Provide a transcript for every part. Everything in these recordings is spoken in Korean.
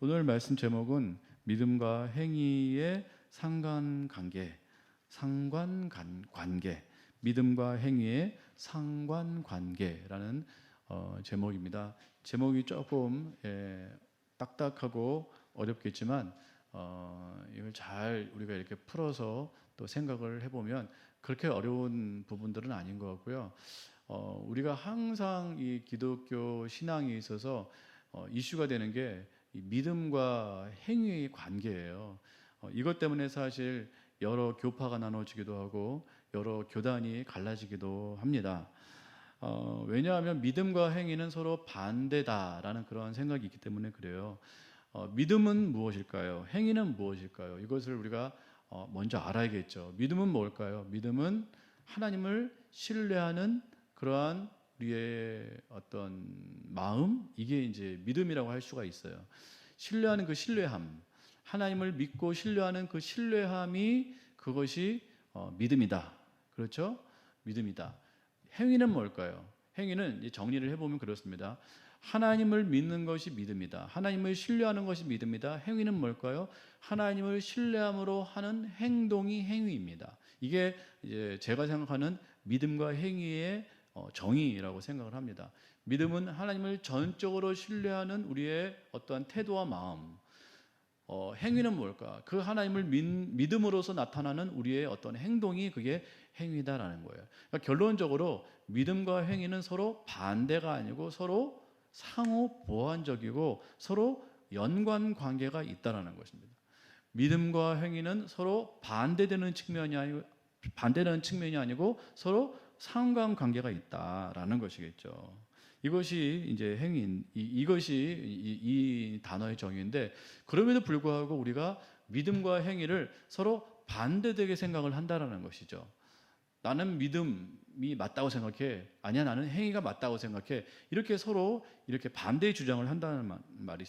오늘 말씀 제목은 믿음과 행위의 상관관계, 믿음과 행위의 상관관계라는 제목입니다. 제목이 조금 딱딱하고 어렵겠지만 이걸 잘 우리가 이렇게 풀어서 또 생각을 해보면 그렇게 어려운 부분들은 아닌 것 같고요. 우리가 항상 이 기독교 신앙에 있어서 이슈가 되는 게 이 믿음과 행위의 관계예요. 이것 때문에 사실 여러 교파가 나눠지기도 하고 여러 교단이 갈라지기도 합니다. 왜냐하면 믿음과 행위는 서로 반대다라는 그런 생각이 있기 때문에 그래요. 믿음은 무엇일까요? 행위는 무엇일까요? 이것을 우리가 먼저 알아야겠죠. 믿음은 뭘까요? 믿음은 하나님을 신뢰하는 그러한 우리의 어떤 마음, 이게 이제 믿음이라고 할 수가 있어요. 신뢰하는 그 신뢰함, 하나님을 믿고 신뢰하는 그 신뢰함이 그것이 믿음이다. 그렇죠? 믿음이다. 행위는 뭘까요? 행위는 정리를 해보면 그렇습니다. 하나님을 믿는 것이 믿음이다. 하나님을 신뢰하는 것이 믿음이다. 행위는 뭘까요? 하나님을 신뢰함으로 하는 행동이 행위입니다. 이게 이제 제가 생각하는 믿음과 행위의 정의라고 생각을 합니다. 믿음은 하나님을 전적으로 신뢰하는 우리의 어떠한 태도와 마음. 행위는 뭘까? 그 하나님을 믿음으로써 나타나는 우리의 어떤 행동이 그게 행위다라는 거예요. 그러니까 결론적으로 믿음과 행위는 서로 반대가 아니고 서로 상호 보완적이고 서로 연관 관계가 있다라는 것입니다. 믿음과 행위는 서로 반대되는 측면이 아니고 서로 상관관계가 있다라는 것이겠죠. 이것이 이제 행위인, 이것이 이 단어의 정의인데, 그럼에도 불구하고 우리가 믿음과 행위를 서로 반대되게 생각을 한다라는 것이죠. 나는 믿음이 맞다고 생각해. 아니야, 나는 행위가 맞다고 생각해. 이렇게 서로 이렇게 반대의 주장을 한다는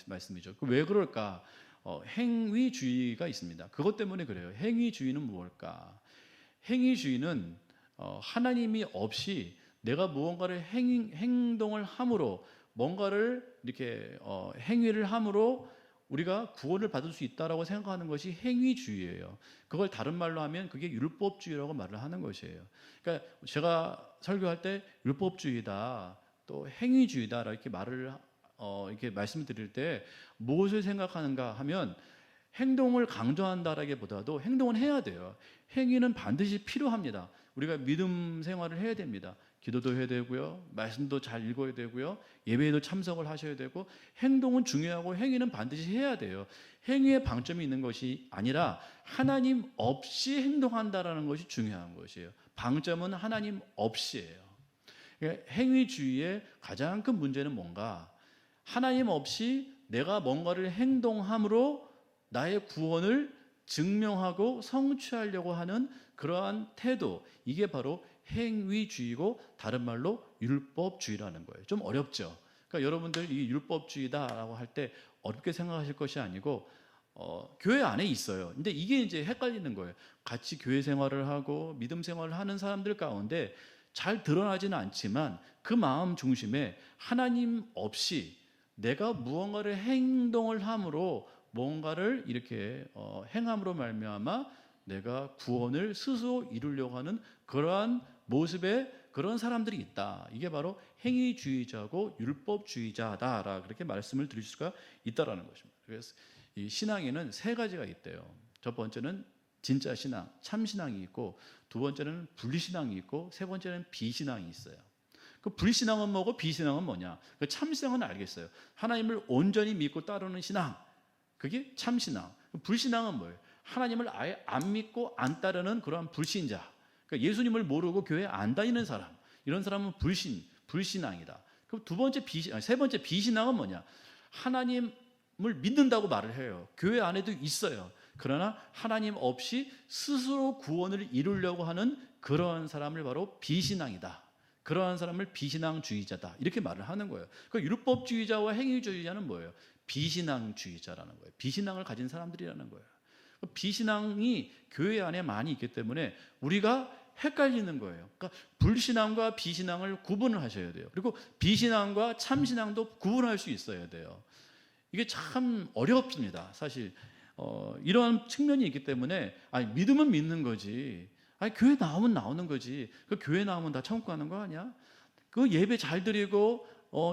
말씀이죠. 왜 그럴까? 행위주의가 있습니다. 그것 때문에 그래요. 행위주의는 무엇일까? 행위주의는 하나님이 없이 내가 무언가를 행동을 함으로, 뭔가를 이렇게 행위를 함으로 우리가 구원을 받을 수 있다라고 생각하는 것이 행위주의예요. 그걸 다른 말로 하면 그게 율법주의라고 말을 하는 것이에요. 그러니까 제가 설교할 때 율법주의다, 또 행위주의다 이렇게 말을 이렇게 말씀을 드릴 때 무엇을 생각하는가 하면, 행동을 강조한다라기보다도 행동은 해야 돼요. 행위는 반드시 필요합니다. 우리가 믿음 생활을 해야 됩니다. 기도도 해야 되고요, 말씀도 잘 읽어야 되고요, 예배에도 참석을 하셔야 되고, 행동은 중요하고 행위는 반드시 해야 돼요. 행위에 방점이 있는 것이 아니라 하나님 없이 행동한다라는 것이 중요한 것이에요. 방점은 하나님 없이예요. 그러니까 행위주의의 가장 큰 문제는 뭔가, 하나님 없이 내가 뭔가를 행동함으로 나의 구원을 증명하고 성취하려고 하는 그러한 태도, 이게 바로 행위주의고 다른 말로 율법주의라는 거예요. 좀 어렵죠. 그러니까 여러분들 이 율법주의다라고 할 때 어렵게 생각하실 것이 아니고 교회 안에 있어요. 근데 이게 이제 헷갈리는 거예요. 같이 교회 생활을 하고 믿음 생활을 하는 사람들 가운데 잘 드러나지는 않지만 그 마음 중심에 하나님 없이 내가 무언가를 행동을 함으로, 뭔가를 이렇게 행함으로 말미암아 내가 구원을 스스로 이루려고 하는 그러한 모습의 그런 사람들이 있다. 이게 바로 행위주의자고 율법주의자다라, 그렇게 말씀을 드릴 수가 있다라는 것입니다. 그래서 이 신앙에는 세 가지가 있대요. 첫 번째는 진짜 신앙, 참 신앙이 있고, 두 번째는 분리신앙이 있고, 세 번째는 비신앙이 있어요. 그 불신앙은 뭐고 비신앙은 뭐냐? 그 참신앙은 알겠어요. 하나님을 온전히 믿고 따르는 신앙, 그게 참신앙. 불신앙은 뭐예요? 하나님을 아예 안 믿고 안 따르는 그러한 불신자. 그러니까 예수님을 모르고 교회 안 다니는 사람, 이런 사람은 불신앙이다. 그럼 세 번째 비신앙은 뭐냐? 하나님을 믿는다고 말을 해요. 교회 안에도 있어요. 그러나 하나님 없이 스스로 구원을 이루려고 하는 그러한 사람을 바로 비신앙이다. 그러한 사람을 비신앙주의자다, 이렇게 말을 하는 거예요. 그 율법주의자와 행위주의자는 뭐예요? 비신앙주의자라는 거예요. 비신앙을 가진 사람들이라는 거예요. 비신앙이 교회 안에 많이 있기 때문에 우리가 헷갈리는 거예요. 그러니까 불신앙과 비신앙을 구분을 하셔야 돼요. 그리고 비신앙과 참신앙도 구분할 수 있어야 돼요. 이게 참 어렵습니다. 사실 이러한 측면이 있기 때문에 믿으면 믿는 거지. 교회 나오면 나오는 거지. 그 교회 나오면 다 천국 가는 거 아니야? 그 예배 잘 드리고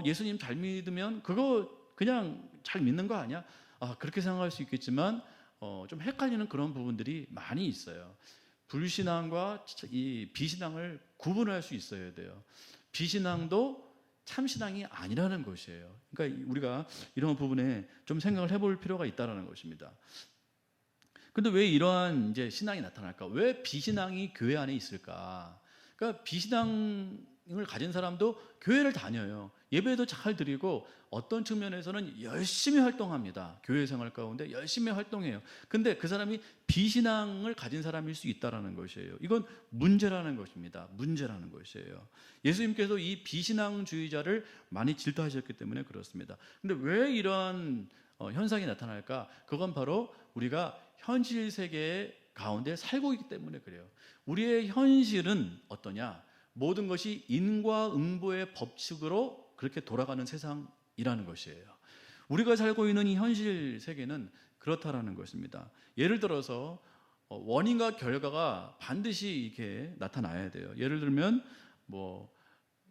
예수님 잘 믿으면 그거 그냥 잘 믿는 거 아니야? 그렇게 생각할 수 있겠지만 좀 헷갈리는 그런 부분들이 많이 있어요. 불신앙과 이 비신앙을 구분할 수 있어야 돼요. 비신앙도 참신앙이 아니라는 것이에요. 그러니까 우리가 이런 부분에 좀 생각을 해볼 필요가 있다는 것입니다. 근데 왜 이러한 이제 신앙이 나타날까? 왜 비신앙이 교회 안에 있을까? 그러니까 비신앙을 가진 사람도 교회를 다녀요. 예배도 잘 드리고 어떤 측면에서는 열심히 활동합니다. 교회 생활 가운데 열심히 활동해요. 근데 그 사람이 비신앙을 가진 사람일 수 있다는 것이에요. 이건 문제라는 것입니다. 문제라는 것이에요. 예수님께서 이 비신앙주의자를 많이 질타하셨기 때문에 그렇습니다. 근데 왜 이러한 현상이 나타날까? 그건 바로 우리가 현실 세계 가운데 살고 있기 때문에 그래요. 우리의 현실은 어떠냐? 모든 것이 인과응보의 법칙으로 그렇게 돌아가는 세상이라는 것이에요. 우리가 살고 있는 이 현실 세계는 그렇다라는 것입니다. 예를 들어서 원인과 결과가 반드시 이렇게 나타나야 돼요. 예를 들면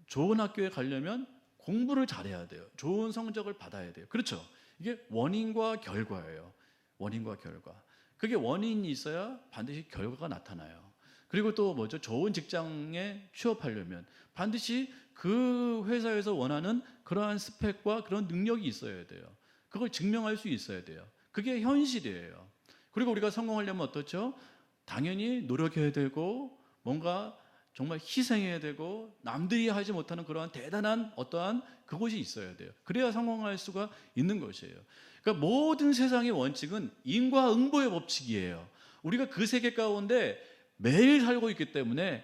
좋은 학교에 가려면 공부를 잘해야 돼요. 좋은 성적을 받아야 돼요. 그렇죠? 이게 원인과 결과예요. 원인과 결과. 그게 원인이 있어야 반드시 결과가 나타나요. 그리고 또 좋은 직장에 취업하려면 반드시 그 회사에서 원하는 그러한 스펙과 그런 능력이 있어야 돼요. 그걸 증명할 수 있어야 돼요. 그게 현실이에요. 그리고 우리가 성공하려면 어떻죠? 당연히 노력해야 되고 뭔가 정말 희생해야 되고 남들이 하지 못하는 그러한 대단한 어떠한 그것이 있어야 돼요. 그래야 성공할 수가 있는 것이에요. 그러니까 모든 세상의 원칙은 인과응보의 법칙이에요. 우리가 그 세계 가운데 매일 살고 있기 때문에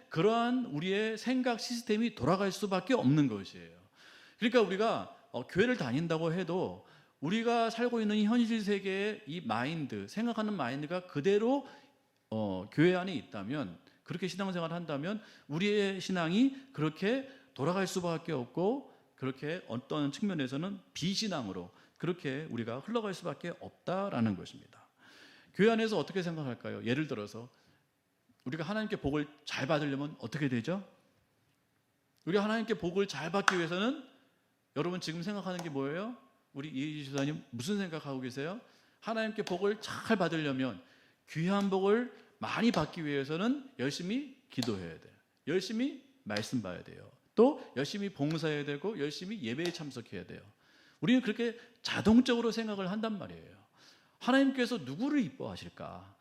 그러한 우리의 생각 시스템이 돌아갈 수밖에 없는 것이에요. 그러니까 우리가 교회를 다닌다고 해도 우리가 살고 있는 이 현실 세계의 이 마인드, 생각하는 마인드가 그대로 교회 안에 있다면, 그렇게 신앙생활을 한다면 우리의 신앙이 그렇게 돌아갈 수밖에 없고, 그렇게 어떤 측면에서는 비신앙으로 그렇게 우리가 흘러갈 수밖에 없다라는 것입니다. 교회 안에서 어떻게 생각할까요? 예를 들어서 우리가 하나님께 복을 잘 받으려면 어떻게 되죠? 우리가 하나님께 복을 잘 받기 위해서는, 여러분 지금 생각하는 게 뭐예요? 우리 이혜지 집사님 무슨 생각하고 계세요? 하나님께 복을 잘 받으려면, 귀한 복을 많이 받기 위해서는 열심히 기도해야 돼요. 열심히 말씀 봐야 돼요. 또 열심히 봉사해야 되고 열심히 예배에 참석해야 돼요. 우리는 그렇게 자동적으로 생각을 한단 말이에요. 하나님께서 누구를 이뻐하실까?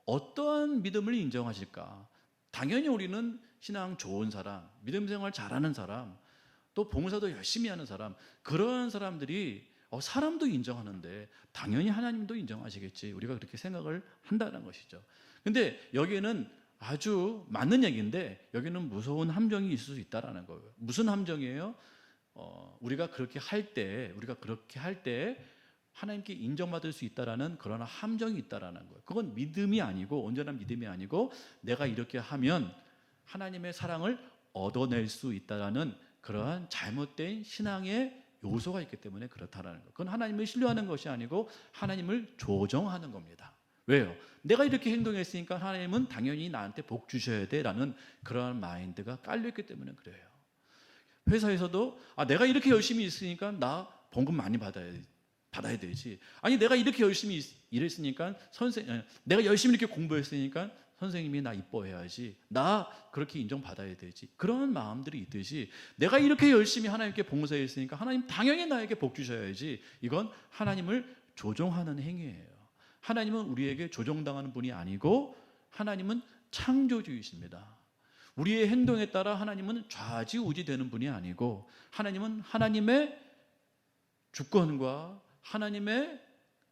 어떠한 믿음을 인정하실까? 당연히 우리는 신앙 좋은 사람, 믿음 생활 잘하는 사람, 또 봉사도 열심히 하는 사람, 그런 사람들이 사람도 인정하는데 당연히 하나님도 인정하시겠지, 우리가 그렇게 생각을 한다는 것이죠. 근데 여기에는 아주 맞는 얘기인데, 여기는 무서운 함정이 있을 수 있다는 거예요. 무슨 함정이에요? 우리가 그렇게 할 때 하나님께 인정받을 수 있다라는 그런 함정이 있다라는 거예요. 그건 믿음이 아니고, 온전한 믿음이 아니고, 내가 이렇게 하면 하나님의 사랑을 얻어낼 수 있다라는 그러한 잘못된 신앙의 요소가 있기 때문에 그렇다라는 거예요. 그건 하나님을 신뢰하는 것이 아니고 하나님을 조정하는 겁니다. 왜요? 내가 이렇게 행동했으니까 하나님은 당연히 나한테 복 주셔야 돼라는 그러한 마인드가 깔려있기 때문에 그래요. 회사에서도 내가 이렇게 열심히 있으니까 나 봉급 많이 받아야 되지. 아니, 내가 이렇게 열심히 일했으니까 내가 열심히 이렇게 공부했으니까 선생님이 나 이뻐해야지, 나 그렇게 인정받아야 되지, 그런 마음들이 있듯이, 내가 이렇게 열심히 하나님께 봉사했으니까 하나님 당연히 나에게 복 주셔야지, 이건 하나님을 조종하는 행위예요. 하나님은 우리에게 조종당하는 분이 아니고 하나님은 창조주이십니다. 우리의 행동에 따라 하나님은 좌지우지 되는 분이 아니고, 하나님은 하나님의 주권과 하나님의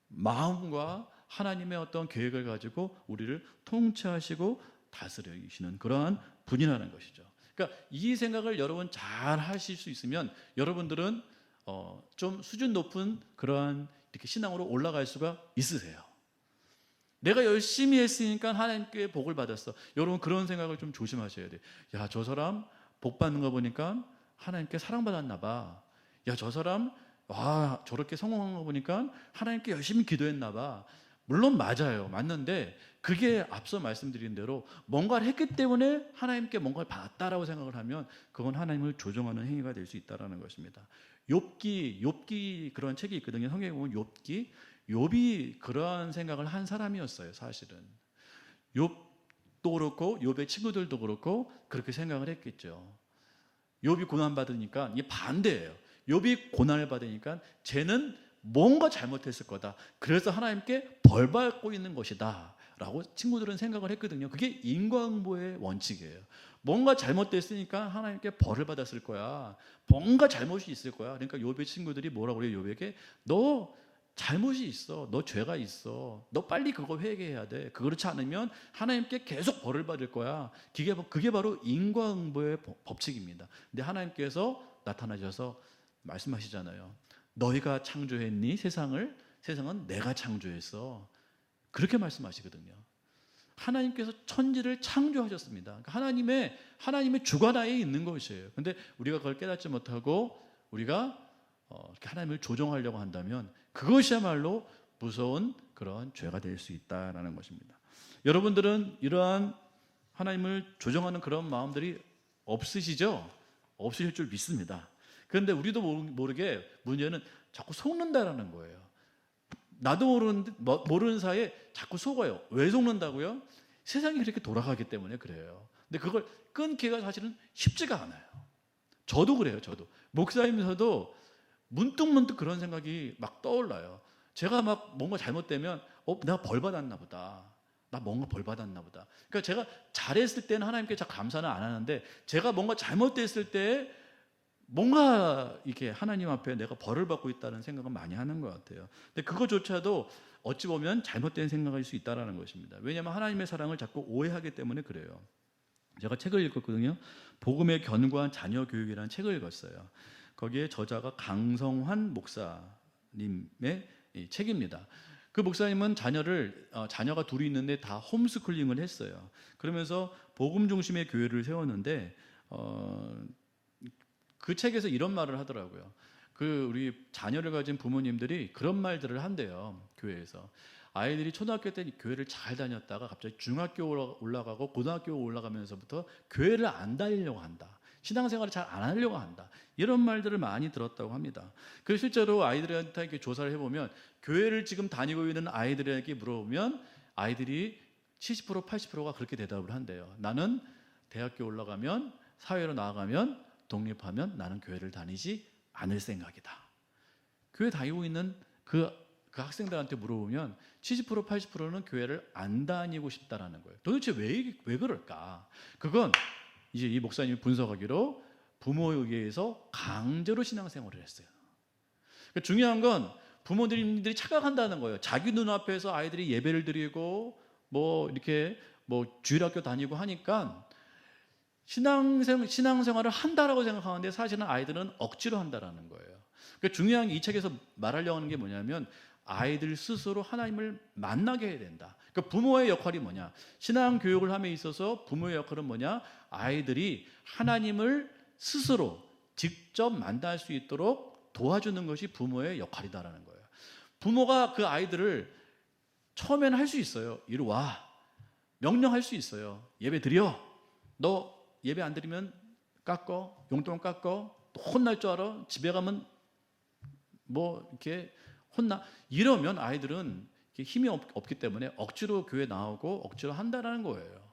마음과 하나님의 어떤 계획을 가지고 우리를 통치하시고 다스리시는 그러한 분이라는 것이죠. 그러니까 이 생각을 여러분 잘 하실 수 있으면 여러분들은 좀 수준 높은 그러한 이렇게 신앙으로 올라갈 수가 있으세요. 내가 열심히 했으니까 하나님께 복을 받았어. 여러분 그런 생각을 좀 조심하셔야 돼요. 저 사람 복 받는 거 보니까 하나님께 사랑받았나 봐. 저 사람 저렇게 성공한 거 보니까 하나님께 열심히 기도했나 봐. 물론 맞아요. 맞는데 그게 앞서 말씀드린 대로 뭔가를 했기 때문에 하나님께 뭔가를 받았다라고 생각을 하면 그건 하나님을 조종하는 행위가 될 수 있다라는 것입니다. 욥기 그런 책이 있거든요. 성경에 보면 욥이 그러한 생각을 한 사람이었어요. 사실은 욥도 그렇고 욥의 친구들도 그렇고 그렇게 생각을 했겠죠. 욥이 고난 받으니까 이게 반대예요. 욥이 고난을 받으니까 쟤는 뭔가 잘못했을 거다. 그래서 하나님께 벌 받고 있는 것이다 라고 친구들은 생각을 했거든요. 그게 인과응보의 원칙이에요. 뭔가 잘못됐으니까 하나님께 벌을 받았을 거야. 뭔가 잘못이 있을 거야. 그러니까 욥의 친구들이 뭐라고 그래요? 욥에게 너 잘못이 있어. 너 죄가 있어. 너 빨리 그거 회개해야 돼. 그렇지 않으면 하나님께 계속 벌을 받을 거야. 그게 바로 인과응보의 법칙입니다. 근데 하나님께서 나타나셔서 말씀하시잖아요. 너희가 창조했니? 세상은 내가 창조했어. 그렇게 말씀하시거든요. 하나님께서 천지를 창조하셨습니다. 그러니까 하나님의 주관하에 있는 것이에요. 근데 우리가 그걸 깨닫지 못하고 우리가 이렇게 하나님을 조종하려고 한다면 그것이야말로 무서운 그런 죄가 될 수 있다라는 것입니다. 여러분들은 이러한 하나님을 조종하는 그런 마음들이 없으시죠? 없으실 줄 믿습니다. 그런데 우리도 모르게 문제는 자꾸 속는다라는 거예요. 나도 모르는 사이에 자꾸 속아요. 왜 속는다고요? 세상이 그렇게 돌아가기 때문에 그래요. 근데 그걸 끊기가 사실은 쉽지가 않아요. 저도 그래요. 저도 목사이면서도 문득 그런 생각이 막 떠올라요. 제가 막 뭔가 잘못되면 내가 벌 받았나 보다. 나 뭔가 벌 받았나 보다. 그러니까 제가 잘했을 때는 하나님께 잘 감사는 안 하는데 제가 뭔가 잘못됐을 때 뭔가 이렇게 하나님 앞에 내가 벌을 받고 있다는 생각은 많이 하는 것 같아요. 근데 그것조차도 어찌 보면 잘못된 생각일 수 있다는 것입니다. 왜냐하면 하나님의 사랑을 자꾸 오해하기 때문에 그래요. 제가 책을 읽었거든요. 복음에 견고한 자녀 교육이라는 책을 읽었어요. 거기에 저자가 강성환 목사님의 책입니다. 그 목사님은 자녀가 둘이 있는데 다 홈스쿨링을 했어요. 그러면서 복음 중심의 교회를 세웠는데 그 책에서 이런 말을 하더라고요. 우리 자녀를 가진 부모님들이 그런 말들을 한대요. 교회에서. 아이들이 초등학교 때 교회를 잘 다녔다가 갑자기 중학교 올라가고 고등학교 올라가면서부터 교회를 안 다니려고 한다. 신앙생활을 잘 안 하려고 한다. 이런 말들을 많이 들었다고 합니다. 그래서 실제로 아이들한테 이렇게 조사를 해보면 교회를 지금 다니고 있는 아이들에게 물어보면 아이들이 70% 80%가 그렇게 대답을 한대요. 나는 대학교 올라가면 사회로 나아가면 독립하면 나는 교회를 다니지 않을 생각이다. 교회 다니고 있는 그 학생들한테 물어보면 70% 80%는 교회를 안 다니고 싶다라는 거예요. 도대체 왜 그럴까? 그건 이제 이 목사님이 분석하기로 부모에 의해서 강제로 신앙생활을 했어요. 그러니까 중요한 건 부모님들이 착각한다는 거예요. 자기 눈앞에서 아이들이 예배를 드리고 이렇게 주일학교 다니고 하니까 신앙생활을 한다라고 생각하는데 사실은 아이들은 억지로 한다라는 거예요. 그러니까 중요한 게 이 책에서 말하려고 하는 게 뭐냐면 아이들 스스로 하나님을 만나게 해야 된다. 그러니까 부모의 역할이 뭐냐? 신앙 교육을 함에 있어서 부모의 역할은 뭐냐? 아이들이 하나님을 스스로 직접 만날 수 있도록 도와주는 것이 부모의 역할이다라는 거예요. 부모가 그 아이들을 처음에는 할 수 있어요. 이리 와. 명령할 수 있어요. 예배 드려. 너 예배 안 드리면 깎어. 용돈 깎어. 또 혼날 줄 알아. 집에 가면 이렇게 혼나. 이러면 아이들은 힘이 없기 때문에 억지로 교회 나오고 억지로 한다라는 거예요.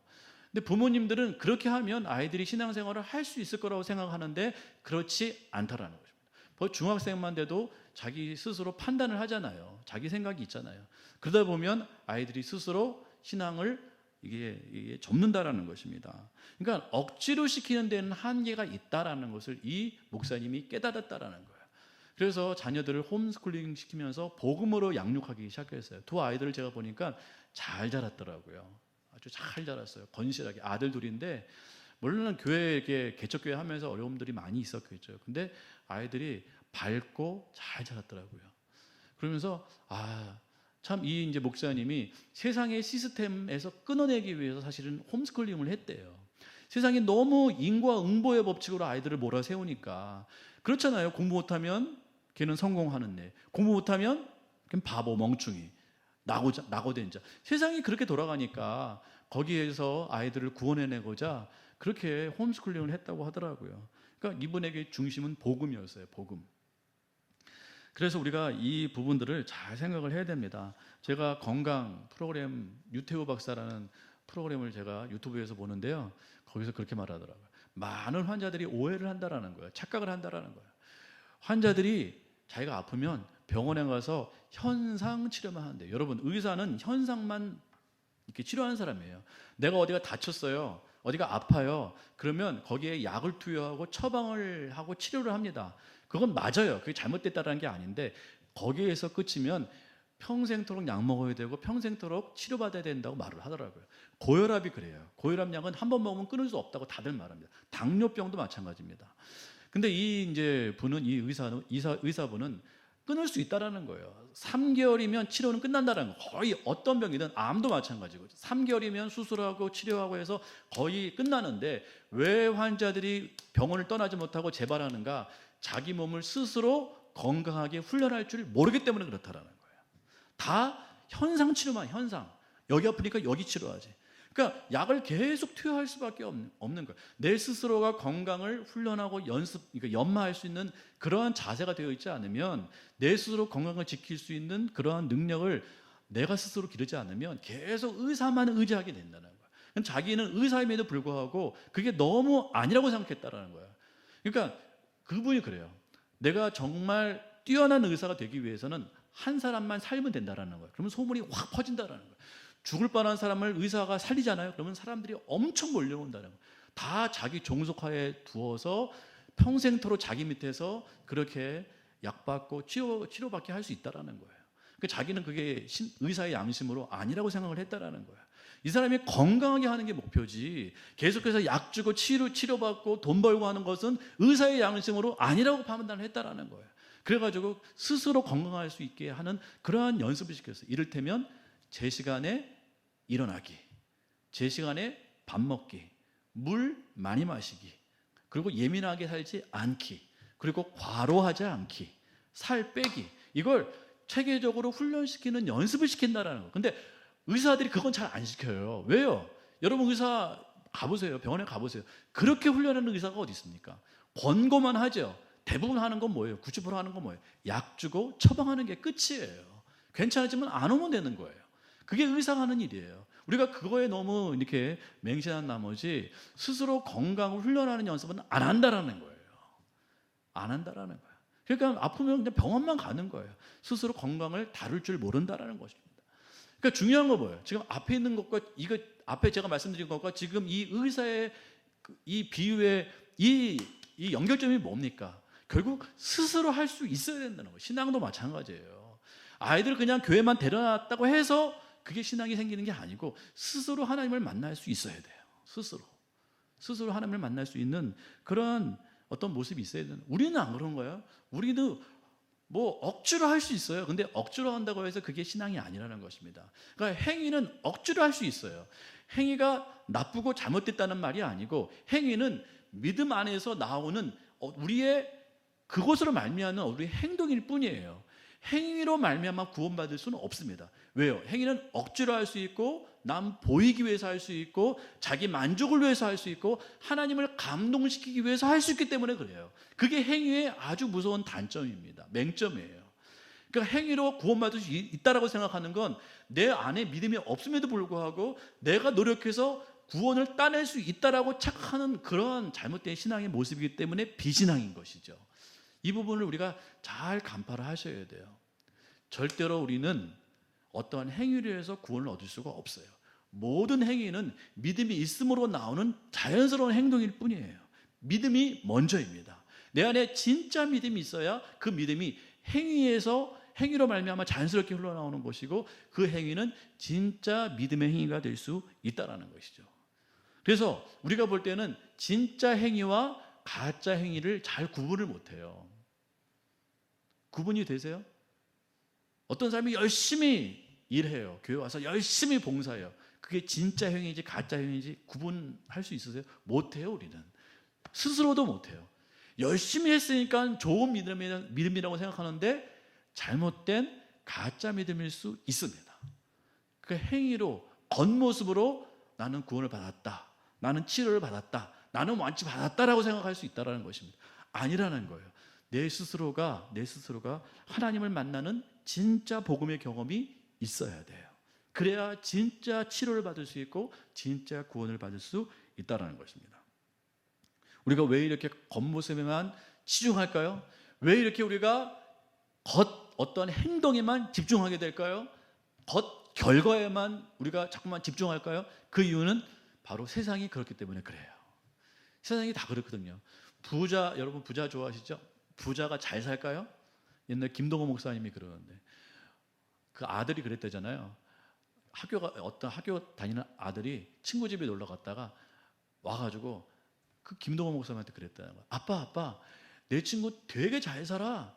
근데 부모님들은 그렇게 하면 아이들이 신앙생활을 할 수 있을 거라고 생각하는데 그렇지 않다라는 것입니다. 중학생만 돼도 자기 스스로 판단을 하잖아요. 자기 생각이 있잖아요. 그러다 보면 아이들이 스스로 신앙을 이게 접는다라는 것입니다. 그러니까 억지로 시키는 데는 한계가 있다라는 것을 이 목사님이 깨달았다라는 거예요. 그래서 자녀들을 홈스쿨링 시키면서 복음으로 양육하기 시작했어요. 두 아이들을 제가 보니까 잘 자랐더라고요. 아주 잘 자랐어요. 건실하게. 아들 둘인데 물론 교회 이렇게 개척교회 하면서 어려움들이 많이 있었겠죠. 근데 아이들이 밝고 잘 자랐더라고요. 그러면서 참 이 이제 목사님이 세상의 시스템에서 끊어내기 위해서 사실은 홈스쿨링을 했대요. 세상이 너무 인과응보의 법칙으로 아이들을 몰아세우니까 그렇잖아요. 공부 못하면 걔는 성공하는 애. 공부 못하면 그럼 바보, 멍충이, 낙오된 자. 세상이 그렇게 돌아가니까 거기에서 아이들을 구원해내고자 그렇게 홈스쿨링을 했다고 하더라고요. 그러니까 이분에게 중심은 복음이었어요. 복음. 그래서 우리가 이 부분들을 잘 생각을 해야 됩니다. 제가 건강 프로그램, 유태우 박사라는 프로그램을 제가 유튜브에서 보는데요. 거기서 그렇게 말하더라고요. 많은 환자들이 오해를 한다라는 거예요. 착각을 한다라는 거예요. 환자들이 자기가 아프면 병원에 가서 현상 치료만 하는데, 여러분, 의사는 현상만 이렇게 치료하는 사람이에요. 내가 어디가 다쳤어요, 어디가 아파요, 그러면 거기에 약을 투여하고 처방을 하고 치료를 합니다. 그건 맞아요. 그게 잘못됐다는 게 아닌데, 거기에서 끝이면 평생토록 약 먹어야 되고 평생토록 치료받아야 된다고 말을 하더라고요. 고혈압이 그래요. 고혈압 약은 한 번 먹으면 끊을 수 없다고 다들 말합니다. 당뇨병도 마찬가지입니다. 근데 이 분은, 이 의사분은 끊을 수 있다라는 거예요. 3개월이면 치료는 끝난다는 거예요. 거의 어떤 병이든, 암도 마찬가지고 3개월이면 수술하고 치료하고 해서 거의 끝나는데, 왜 환자들이 병원을 떠나지 못하고 재발하는가? 자기 몸을 스스로 건강하게 훈련할 줄 모르기 때문에 그렇다라는 거예요. 다 현상 치료만, 현상. 여기 아프니까 여기 치료하지. 그러니까 약을 계속 투여할 수밖에 없는 거예요. 내 스스로가 건강을 훈련하고 그러니까 연마할 수 있는 그러한 자세가 되어 있지 않으면, 내 스스로 건강을 지킬 수 있는 그러한 능력을 내가 스스로 기르지 않으면 계속 의사만 의지하게 된다는 거예요. 자기는 의사임에도 불구하고 그게 너무 아니라고 생각했다라는 거예요. 그러니까 그분이 그래요. 내가 정말 뛰어난 의사가 되기 위해서는 한 사람만 살면 된다라는 거예요. 그러면 소문이 확 퍼진다라는 거예요. 죽을 뻔한 사람을 의사가 살리잖아요. 그러면 사람들이 엄청 몰려온다는 거예요. 다 자기 종속하에 두어서 평생토록 자기 밑에서 그렇게 약받고 치료받게 할 수 있다라는 거예요. 그러니까 자기는 그게 의사의 양심으로 아니라고 생각을 했다라는 거예요. 이 사람이 건강하게 하는 게 목표지, 계속해서 약 주고 치료받고 돈 벌고 하는 것은 의사의 양심으로 아니라고 판단을 했다라는 거예요. 그래가지고 스스로 건강할 수 있게 하는 그러한 연습을 시켰어요. 이를테면 제 시간에 일어나기, 제 시간에 밥 먹기, 물 많이 마시기, 그리고 예민하게 살지 않기, 그리고 과로하지 않기, 살 빼기, 이걸 체계적으로 훈련시키는 연습을 시킨다라는 거예요. 근데 의사들이 그건 잘 안 시켜요. 왜요? 여러분 의사 가보세요. 병원에 가보세요. 그렇게 훈련하는 의사가 어디 있습니까? 권고만 하죠. 대부분 하는 건 뭐예요? 90% 하는 건 뭐예요? 약 주고 처방하는 게 끝이에요. 괜찮아지면 안 오면 되는 거예요. 그게 의사가 하는 일이에요. 우리가 그거에 너무 이렇게 맹신한 나머지 스스로 건강을 훈련하는 연습은 안 한다라는 거예요. 안 한다라는 거예요. 그러니까 아프면 그냥 병원만 가는 거예요. 스스로 건강을 다룰 줄 모른다라는 것입니다. 그러니까 중요한 거 뭐예요? 지금 앞에 있는 것과 이거 앞에 제가 말씀드린 것과 지금 이 의사의 이 비유의 이 연결점이 뭡니까? 결국 스스로 할 수 있어야 된다는 거예요. 신앙도 마찬가지예요. 아이들 그냥 교회만 데려놨다고 해서 그게 신앙이 생기는 게 아니고, 스스로 하나님을 만날 수 있어야 돼요. 스스로 하나님을 만날 수 있는 그런 어떤 모습이 있어야 되는. 우리는 안 그런 거예요. 우리는 뭐 억지로 할 수 있어요. 근데 억지로 한다고 해서 그게 신앙이 아니라는 것입니다. 그러니까 행위는 억지로 할 수 있어요. 행위가 나쁘고 잘못됐다는 말이 아니고, 행위는 믿음 안에서 나오는 우리의 그것으로 말미암는 우리의 행동일 뿐이에요. 행위로 말미암아 구원받을 수는 없습니다. 왜요? 행위는 억지로 할 수 있고, 남 보이기 위해서 할 수 있고, 자기 만족을 위해서 할 수 있고, 하나님을 감동시키기 위해서 할 수 있기 때문에 그래요. 그게 행위의 아주 무서운 단점입니다. 맹점이에요. 그러니까 행위로 구원받을 수 있다라고 생각하는 건 내 안에 믿음이 없음에도 불구하고 내가 노력해서 구원을 따낼 수 있다라고 착각하는 그런 잘못된 신앙의 모습이기 때문에 비신앙인 것이죠. 이 부분을 우리가 잘 간파를 하셔야 돼요. 절대로 우리는 어떠한 행위를 해서 구원을 얻을 수가 없어요. 모든 행위는 믿음이 있음으로 나오는 자연스러운 행동일 뿐이에요. 믿음이 먼저입니다. 내 안에 진짜 믿음이 있어야 그 믿음이 행위로 말미암아 자연스럽게 흘러나오는 것이고, 그 행위는 진짜 믿음의 행위가 될 수 있다는 것이죠. 그래서 우리가 볼 때는 진짜 행위와 가짜 행위를 잘 구분을 못해요. 구분이 되세요? 어떤 사람이 열심히 일해요. 교회 와서 열심히 봉사해요. 그게 진짜 행위인지 가짜 행위인지 구분할 수 있으세요? 못해요. 우리는 스스로도 못해요. 열심히 했으니까 좋은 믿음이라고 생각하는데 잘못된 가짜 믿음일 수 있습니다. 그 행위로, 겉모습으로 나는 구원을 받았다, 나는 치료를 받았다, 나는 완치 받았다라고 생각할 수 있다는 것입니다. 아니라는 거예요. 내 스스로가 하나님을 만나는 진짜 복음의 경험이 있어야 돼요. 그래야 진짜 치료를 받을 수 있고 진짜 구원을 받을 수 있다는 것입니다. 우리가 왜 이렇게 겉모습에만 치중할까요? 왜 이렇게 우리가 어떤 행동에만 집중하게 될까요? 겉 결과에만 우리가 자꾸만 집중할까요? 그 이유는 바로 세상이 그렇기 때문에 그래요. 세상이 다 그렇거든요. 여러분 부자 좋아하시죠? 부자가 잘 살까요? 옛날 김동호 목사님이 그러는데 그 아들이 그랬대잖아요. 어떤 학교 다니는 아들이 친구 집에 놀러 갔다가 와가지고 그 김동호 목사님한테 그랬다는 거야. 아빠, 내 친구 되게 잘 살아.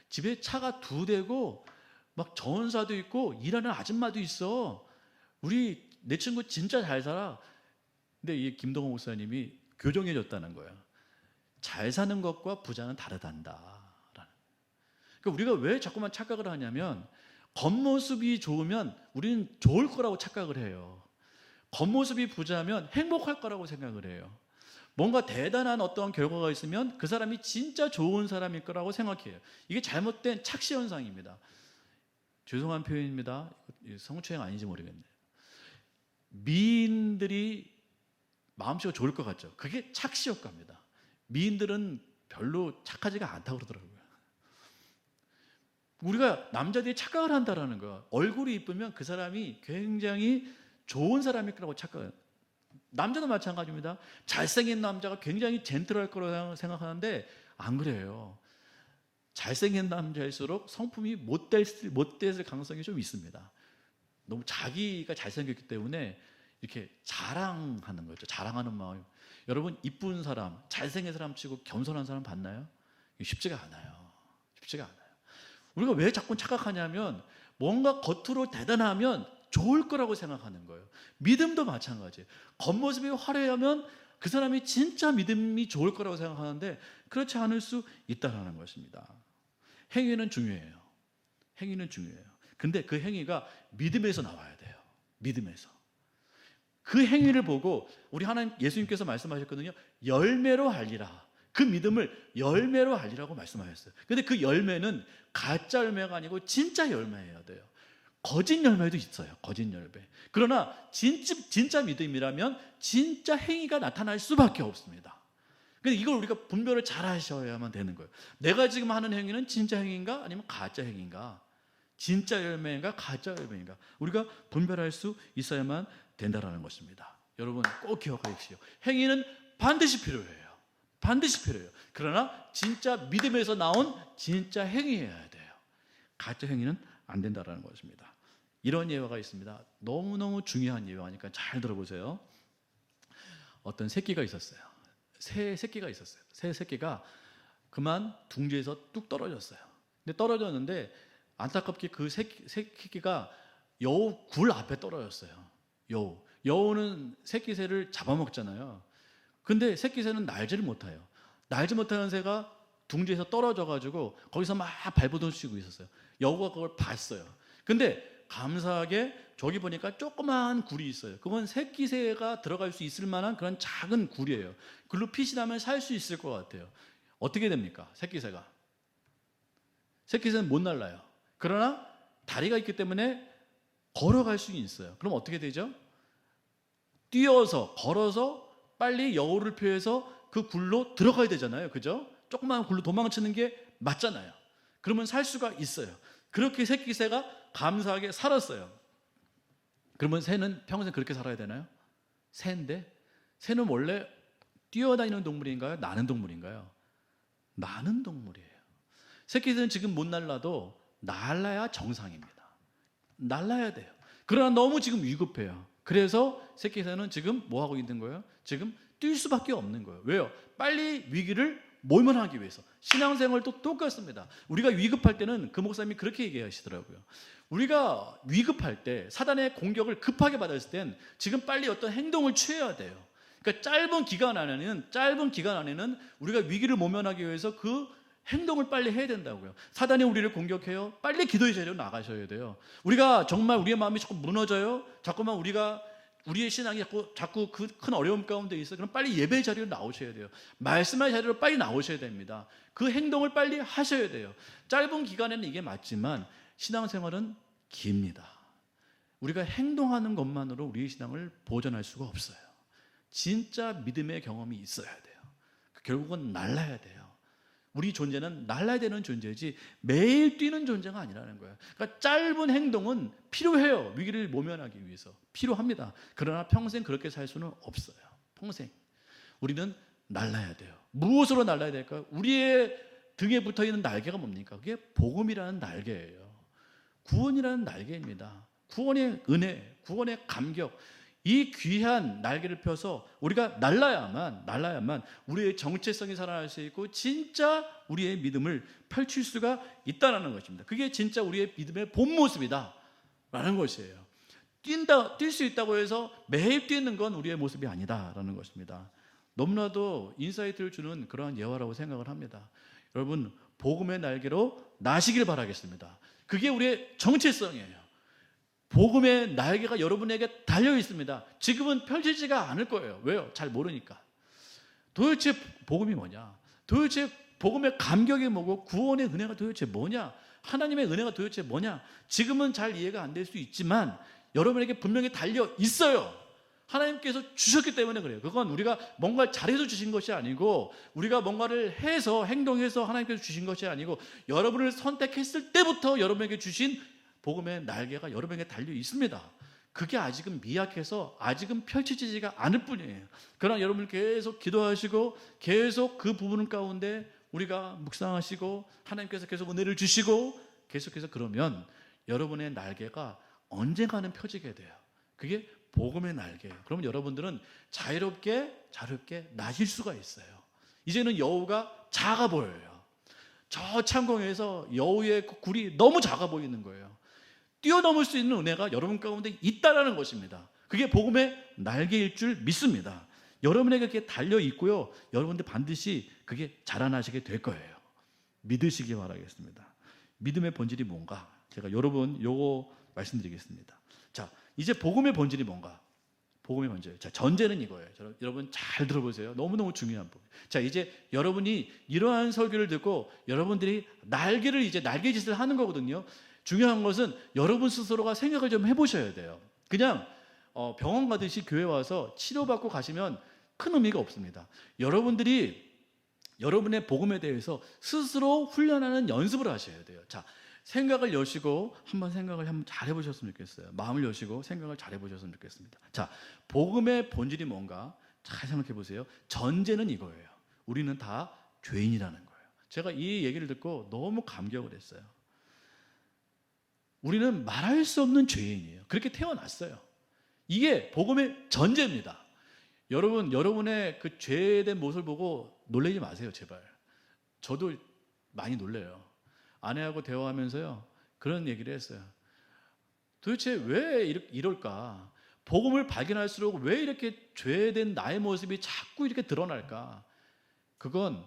집에 차가 2대고 막 전사도 있고 일하는 아줌마도 있어. 내 친구 진짜 잘 살아. 근데 이 김동호 목사님이 교정해 줬다는 거야. 잘 사는 것과 부자는 다르단다. 그러니까 우리가 왜 자꾸만 착각을 하냐면 겉모습이 좋으면 우리는 좋을 거라고 착각을 해요. 겉모습이 부자면 행복할 거라고 생각을 해요. 뭔가 대단한 어떤 결과가 있으면 그 사람이 진짜 좋은 사람일 거라고 생각해요. 이게 잘못된 착시 현상입니다. 죄송한 표현입니다. 성추행 아닌지 모르겠네요. 미인들이 마음씨가 좋을 것 같죠. 그게 착시 효과입니다. 미인들은 별로 착하지가 않다고 그러더라고요. 우리가 남자들이 착각을 한다라는 거야. 얼굴이 이쁘면 그 사람이 굉장히 좋은 사람일 거라고 착각해요. 남자도 마찬가지입니다. 잘생긴 남자가 굉장히 젠틀할 거라고 생각하는데 안 그래요. 잘생긴 남자일수록 성품이 못됐을 가능성이 좀 있습니다. 너무 자기가 잘생겼기 때문에 이렇게 자랑하는 거죠. 자랑하는 마음. 여러분 이쁜 사람, 잘생긴 사람 치고 겸손한 사람 봤나요? 쉽지가 않아요. 우리가 왜 자꾸 착각하냐면 뭔가 겉으로 대단하면 좋을 거라고 생각하는 거예요. 믿음도 마찬가지예요. 겉모습이 화려하면 그 사람이 진짜 믿음이 좋을 거라고 생각하는데 그렇지 않을 수 있다는 것입니다. 행위는 중요해요. 근데 그 행위가 믿음에서 나와야 돼요. 믿음에서. 그 행위를 보고 우리 하나님 예수님께서 말씀하셨거든요. 열매로 알리라. 그 믿음을 열매로 알리라고 말씀하셨어요. 근데 그 열매는 가짜 열매가 아니고 진짜 열매여야 돼요. 거짓 열매도 있어요. 거짓 열매. 그러나 진짜 믿음이라면 진짜 행위가 나타날 수밖에 없습니다. 근데 이걸 우리가 분별을 잘 하셔야만 되는 거예요. 내가 지금 하는 행위는 진짜 행위인가 아니면 가짜 행위인가? 진짜 열매인가 가짜 열매인가? 우리가 분별할 수 있어야만 된다라는 것입니다. 여러분 꼭 기억하십시오. 행위는 반드시 필요해요. 그러나 진짜 믿음에서 나온 진짜 행위여야 돼요. 가짜 행위는 안 된다라는 것입니다. 이런 예화가 있습니다. 너무너무 중요한 예화니까 잘 들어보세요. 어떤 새끼가 있었어요. 새 새끼가 그만 둥지에서 뚝 떨어졌어요. 근데 떨어졌는데 안타깝게 그 새끼가 여우 굴 앞에 떨어졌어요. 여우는 새끼 새를 잡아먹잖아요. 근데 새끼 새는 날지를 못해요. 날지 못하는 새가 둥지에서 떨어져가지고 거기서 막 발버둥 치고 있었어요. 여우가 그걸 봤어요. 근데 감사하게 저기 보니까 조그마한 굴이 있어요. 그건 새끼 새가 들어갈 수 있을 만한 그런 작은 굴이에요. 글로 피신하면 살 수 있을 것 같아요. 어떻게 됩니까? 새끼 새는 못 날라요. 그러나 다리가 있기 때문에 걸어갈 수 있어요. 그럼 어떻게 되죠? 걸어서 빨리 여우를 피해서 그 굴로 들어가야 되잖아요. 그죠? 조그마한 굴로 도망치는 게 맞잖아요. 그러면 살 수가 있어요. 그렇게 새끼 새가 감사하게 살았어요. 그러면 새는 평생 그렇게 살아야 되나요? 새는 원래 뛰어다니는 동물인가요? 나는 동물인가요? 나는 동물이에요. 새끼들은 지금 못 날라도 날라야 정상입니다. 날라야 돼요. 그러나 너무 지금 위급해요. 그래서 새끼 새는 지금 뭐 하고 있는 거예요? 지금 뛸 수밖에 없는 거예요. 왜요? 빨리 위기를 모면하기 위해서. 신앙생활도 똑같습니다. 우리가 위급할 때는 그 목사님이 그렇게 얘기하시더라고요. 우리가 위급할 때 사단의 공격을 급하게 받았을 땐 지금 빨리 어떤 행동을 취해야 돼요. 그러니까 짧은 기간 안에는 우리가 위기를 모면하기 위해서 그 행동을 빨리 해야 된다고요. 사단이 우리를 공격해요. 빨리 기도의 자리로 나가셔야 돼요. 우리가 정말 우리의 마음이 자꾸 무너져요. 자꾸만 우리의 신앙이 자꾸 그 큰 어려움 가운데 있어. 그럼 빨리 예배 자리로 나오셔야 돼요. 말씀의 자리로 빨리 나오셔야 됩니다. 그 행동을 빨리 하셔야 돼요. 짧은 기간에는 이게 맞지만 신앙생활은 깁니다. 우리가 행동하는 것만으로 우리의 신앙을 보존할 수가 없어요. 진짜 믿음의 경험이 있어야 돼요. 결국은 날라야 돼요. 우리 존재는 날라야 되는 존재지 매일 뛰는 존재가 아니라는 거예요. 그러니까 짧은 행동은 필요해요. 위기를 모면하기 위해서 필요합니다. 그러나 평생 그렇게 살 수는 없어요. 평생 우리는 날라야 돼요. 무엇으로 날라야 될까요? 우리의 등에 붙어있는 날개가 뭡니까? 그게 복음이라는 날개예요. 구원이라는 날개입니다. 구원의 은혜, 구원의 감격, 이 귀한 날개를 펴서 우리가 날라야만 우리의 정체성이 살아날 수 있고 진짜 우리의 믿음을 펼칠 수가 있다는 것입니다. 그게 진짜 우리의 믿음의 본 모습이다라는 것이에요. 뛸 수 있다고 해서 매일 뛰는 건 우리의 모습이 아니다라는 것입니다. 너무나도 인사이트를 주는 그러한 예화라고 생각을 합니다. 여러분, 복음의 날개로 나시길 바라겠습니다. 그게 우리의 정체성이에요. 복음의 날개가 여러분에게 달려 있습니다. 지금은 펼치지가 않을 거예요. 왜요? 잘 모르니까. 도대체 복음이 뭐냐? 도대체 복음의 감격이 뭐고 구원의 은혜가 도대체 뭐냐? 하나님의 은혜가 도대체 뭐냐? 지금은 잘 이해가 안 될 수 있지만 여러분에게 분명히 달려 있어요. 하나님께서 주셨기 때문에 그래요. 그건 우리가 뭔가 잘해서 주신 것이 아니고 우리가 뭔가를 해서 행동해서 하나님께서 주신 것이 아니고 여러분을 선택했을 때부터 여러분에게 주신 복음의 날개가 여러분에게 달려 있습니다. 그게 아직은 미약해서 아직은 펼쳐지지가 않을 뿐이에요. 그러나 여러분 계속 기도하시고 계속 그 부분 가운데 우리가 묵상하시고 하나님께서 계속 은혜를 주시고 계속해서 그러면 여러분의 날개가 언젠가는 펴지게 돼요. 그게 복음의 날개예요. 그러면 여러분들은 자유롭게 나실 수가 있어요. 이제는 여우가 작아 보여요. 저 창공에서 여우의 굴이 너무 작아 보이는 거예요. 뛰어넘을 수 있는 은혜가 여러분 가운데 있다라는 것입니다. 그게 복음의 날개일 줄 믿습니다. 여러분에게 그게 달려 있고요. 여러분들 반드시 그게 자라나시게 될 거예요. 믿으시기 바라겠습니다. 믿음의 본질이 뭔가? 제가 여러분 요거 말씀드리겠습니다. 자, 이제 복음의 본질이 뭔가? 복음의 본질. 자, 전제는 이거예요. 여러분 잘 들어보세요. 너무너무 중요한 부분. 자, 이제 여러분이 이러한 설교를 듣고 여러분들이 날개짓을 하는 거거든요. 중요한 것은 여러분 스스로가 생각을 좀 해보셔야 돼요. 그냥 병원 가듯이 교회 와서 치료받고 가시면 큰 의미가 없습니다. 여러분들이 여러분의 복음에 대해서 스스로 훈련하는 연습을 하셔야 돼요. 자, 생각을 여시고 생각을 한번 잘 해보셨으면 좋겠어요. 마음을 여시고 생각을 잘 해보셨으면 좋겠습니다. 자, 복음의 본질이 뭔가 잘 생각해 보세요. 전제는 이거예요. 우리는 다 죄인이라는 거예요. 제가 이 얘기를 듣고 너무 감격을 했어요. 우리는 말할 수 없는 죄인이에요. 그렇게 태어났어요. 이게 복음의 전제입니다. 여러분, 여러분의 그 죄된 모습을 보고 놀라지 마세요, 제발. 저도 많이 놀래요. 아내하고 대화하면서요, 그런 얘기를 했어요. 도대체 왜 이럴까? 복음을 발견할수록 왜 이렇게 죄된 나의 모습이 자꾸 이렇게 드러날까? 그건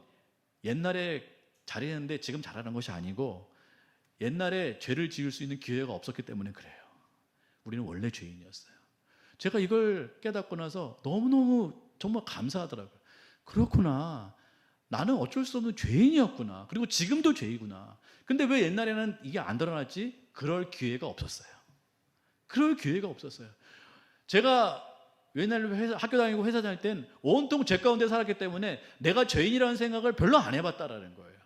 옛날에 잘했는데 지금 잘하는 것이 아니고 옛날에 죄를 지을 수 있는 기회가 없었기 때문에 그래요. 우리는 원래 죄인이었어요. 제가 이걸 깨닫고 나서 너무너무 정말 감사하더라고요. 그렇구나. 나는 어쩔 수 없는 죄인이었구나. 그리고 지금도 죄이구나. 근데 왜 옛날에는 이게 안 드러났지? 그럴 기회가 없었어요. 그럴 기회가 없었어요. 제가 옛날에 학교 다니고 회사 다닐 땐 온통 죄 가운데 살았기 때문에 내가 죄인이라는 생각을 별로 안 해봤다라는 거예요.